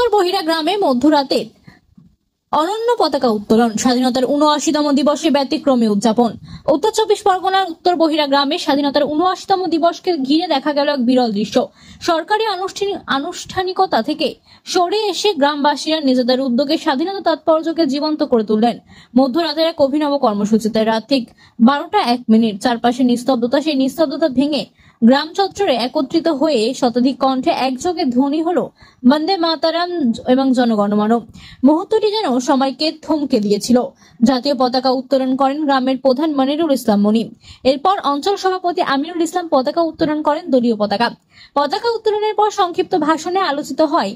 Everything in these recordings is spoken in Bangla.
উত্তর বহিরা গ্রামে মধ্যরাতে অনন্য পতাকা উত্তোলন, স্বাধীনতার ৭৯তম দিবসে ব্যতিক্রমী উদযাপন। উত্তর চব্বিশ পরগনার উত্তর বহিরা গ্রামে স্বাধীনতার ৭৯তম দিবসকে ঘিরে দেখা গেল এক বিরল দৃশ্য। সরকারি আনুষ্ঠানিকতা থেকে সরে এসে গ্রামবাসীরা নিজেদের উদ্যোগে স্বাধীনতা তাৎপর্যকে জীবন্ত করে তুললেন মধ্যরাতের এক অভিনব কর্মসূচিতে। রাত ঠিক ১২টা ১ মিনিট চারপাশে নিস্তব্ধতা, সেই নিস্তব্ধতা ভেঙে গ্রাম চত্বরে একত্রিত হয়ে শতাধিক কণ্ঠে একযোগে ধ্বনি হলো বন্দে মাতারাম এবং জনগণমন। মুহূর্তটি যেন সময়কে থমকে দিয়েছিল। জাতীয় পতাকা উত্তোলন করেন গ্রামের প্রধান মনিরুল ইসলাম মনি। এরপর অঞ্চল সভাপতি আমিনুল ইসলাম পতাকা উত্তোলন করেন দলীয় পতাকা। পতাকা উত্তোলনের পর সংক্ষিপ্ত ভাষণে আলোচিত হয়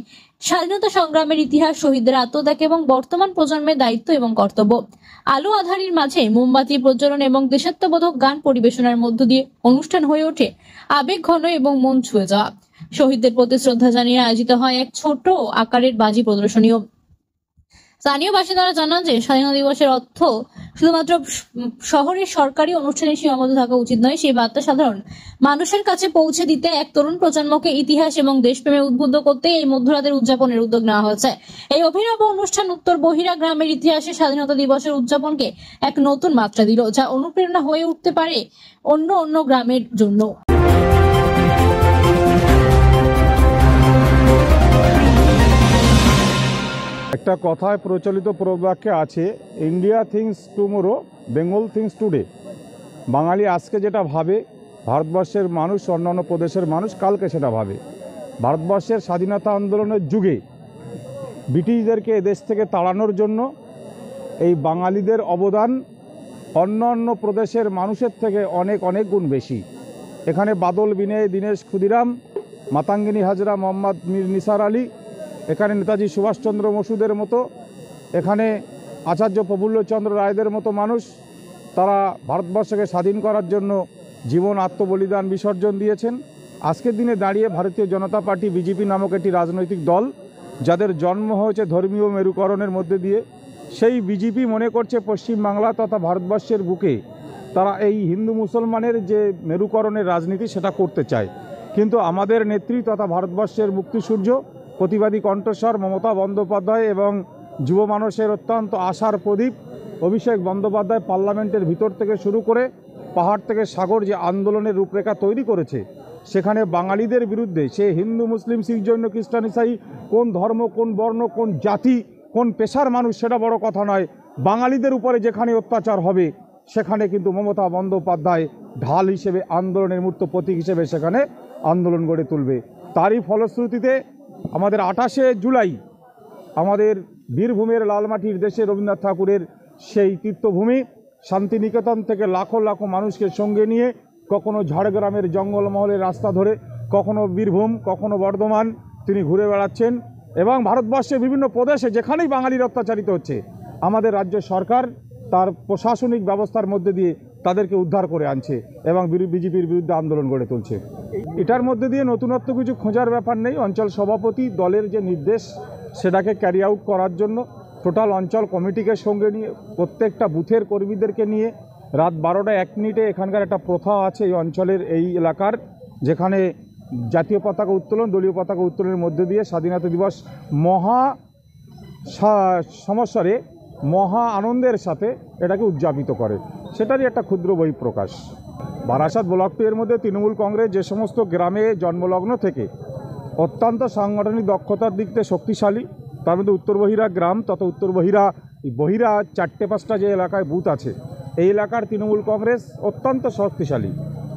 স্বাধীনতা সংগ্রামের ইতিহাস, শহীদদের আত্মত্যাগ এবং বর্তমান প্রজন্মের দায়িত্ব এবং কর্তব্য। আলো আঁধারির মাঝে মোমবাতি প্রজ্বলন এবং দেশাত্মবোধক গান পরিবেশনার মধ্য দিয়ে অনুষ্ঠান হয়ে ওঠে আবেগ ঘন এবং মন ছুঁয়ে যাওয়া। শহীদদের প্রতি শ্রদ্ধা জানিয়ে আয়োজিত হয় এক ছোট আকারের বাজি প্রদর্শনীও। স্থানীয় বাসিন্দারা জানান যে স্বাধীনতা দিবসের অর্থ শুধুমাত্র শহরের সরকারি অনুষ্ঠানে সীমাবদ্ধ থাকা উচিত নয়, সেই বার্তা সাধারণ মানুষের কাছে পৌঁছে দিতে এক তরুণ প্রজন্মকে ইতিহাস এবং দেশপ্রেমে উদ্বুদ্ধ করতে এই মধ্যরাতের উদযাপনের উদ্যোগ নেওয়া হয়েছে। এই অভিনব অনুষ্ঠান উত্তর বহিরা গ্রামের ইতিহাসে স্বাধীনতা দিবসের উদযাপনকে এক নতুন মাত্রা দিল, যা অনুপ্রেরণা হয়ে উঠতে পারে অন্য গ্রামের জন্য। একটা কথায় প্রচলিত প্রবাক্যে আছে, India thinks tomorrow, Bengal thinks today. বাঙালি আজকে যেটা ভাবে, ভারতবর্ষের মানুষ অন্যান্য প্রদেশের মানুষ কালকে সেটা ভাবে। ভারতবর্ষের স্বাধীনতা আন্দোলনের যুগে ব্রিটিশদেরকে এদেশ থেকে তাড়ানোর জন্য এই বাঙালিদের অবদান অন্যান্য প্রদেশের মানুষের থেকে অনেক গুণ বেশি। এখানে বাদল বিনয়, দীনেশ ক্ষুদিরাম, মাতাঙ্গিনী হাজরা, মোহাম্মদ মীর নিসার আলী, এখানে নেতাজি সুভাষচন্দ্র বসুদের মতো, এখানে আচার্য প্রফুল্লচন্দ্র রায়দের মতো মানুষ, তারা ভারতবর্ষকে স্বাধীন করার জন্য জীবন আত্মবলিদান বিসর্জন দিয়েছেন। আজকের দিনে দাঁড়িয়ে ভারতীয় জনতা পার্টি বিজেপি নামক একটি রাজনৈতিক দল, যাদের জন্ম হয়েছে ধর্মীয় মেরুকরণের মধ্যে দিয়ে, সেই বিজেপি মনে করছে পশ্চিমবাংলা তথা ভারতবর্ষের বুকে তারা এই হিন্দু মুসলমানের যে মেরুকরণের রাজনীতি সেটা করতে চায়। কিন্তু আমাদের নেত্রী তথা ভারতবর্ষের মুক্তিসূর্য, প্রতিবাদী কণ্ঠস্বর মমতা বন্দ্যোপাধ্যায় এবং যুব মানুষের অত্যন্ত আশার প্রদীপ অভিষেক বন্দ্যোপাধ্যায় পার্লামেন্টের ভিতর থেকে শুরু করে পাহাড় থেকে সাগর যে আন্দোলনের রূপরেখা তৈরি করেছে, সেখানে বাঙালিদের বিরুদ্ধে, সে হিন্দু মুসলিম শিখ জৈন খ্রিস্টান ইসাই, কোন ধর্ম, কোন বর্ণ, কোন জাতি, কোন পেশার মানুষ সেটা বড় কথা নয়, বাঙালিদের উপরে যেখানে অত্যাচার হবে সেখানে কিন্তু মমতা বন্দ্যোপাধ্যায় ঢাল হিসেবে, আন্দোলনের মূর্ত প্রতীক হিসেবে সেখানে আন্দোলন গড়ে তুলবে। তারই ফলশ্রুতিতে আমাদের ২৮শে জুলাই আমাদের বীরভূমের লালমাটির দেশে রবীন্দ্রনাথ ঠাকুরের সেই তীর্থভূমি শান্তিনিকেতন থেকে লাখো লাখো মানুষকে সঙ্গে নিয়ে কখনো ঝাড়গ্রামের জঙ্গলমহলের রাস্তা ধরে, কখনো বীরভূম, কখনো বর্ধমান তিনি ঘুরে বেড়াচ্ছেন এবং ভারতবর্ষের বিভিন্ন প্রদেশে যেখানেই বাঙালির অত্যাচারিত হচ্ছে আমাদের রাজ্য সরকার তার প্রশাসনিক ব্যবস্থার মধ্যে দিয়ে তাদেরকে উদ্ধার করে আনছে এবং বিজেপির বিরুদ্ধে আন্দোলন গড়ে তুলছে। এটার মধ্যে দিয়ে নতুনত্ব কিছু খোঁজার ব্যাপার নেই। অঞ্চল সভাপতি দলের যে নির্দেশ সেটাকে ক্যারি আউট করার জন্য টোটাল অঞ্চল কমিটিকে সঙ্গে নিয়ে, প্রত্যেকটা বুথের কর্মীদেরকে নিয়ে রাত ১২টা ১ মিনিটে এখানকার একটা প্রথা আছে এই অঞ্চলের, এই এলাকার, যেখানে জাতীয় পতাকা উত্তোলন, দলীয় পতাকা উত্তোলনের মধ্যে দিয়ে স্বাধীনতা দিবস মহা সমস্বরে, মহা আনন্দের সাথে এটাকে উদযাপিত করে। সেটারই একটা ক্ষুদ্র বহিঃপ্রকাশ। বারাসাত ব্লক 2 এর মধ্যে তৃণমূল কংগ্রেস যে সমস্ত গ্রামে জন্মলগ্ন থেকে অত্যন্ত সাংগঠনিক দক্ষতার দিক থেকে শক্তিশালী, তার মধ্যে উত্তর বহিরা গ্রাম তথা উত্তর বহিরা 4-5টা যে এলাকায় বুথ আছে, এই এলাকার তৃণমূল কংগ্রেস অত্যন্ত শক্তিশালী,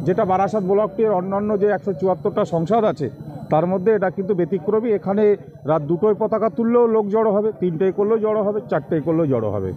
যেটা বারাসাত ব্লক 2 এর অন্যান্য যে 174টা সংসদ আছে তার মধ্যে এটা কিন্তু ব্যতিক্রমী। এখানে রাত 2টোয় পতাকা তুললেও লোক জড়ো হবে, 3টেয় করলেও জড়ো হবে, 4টেয় করলেও জড়ো হবে।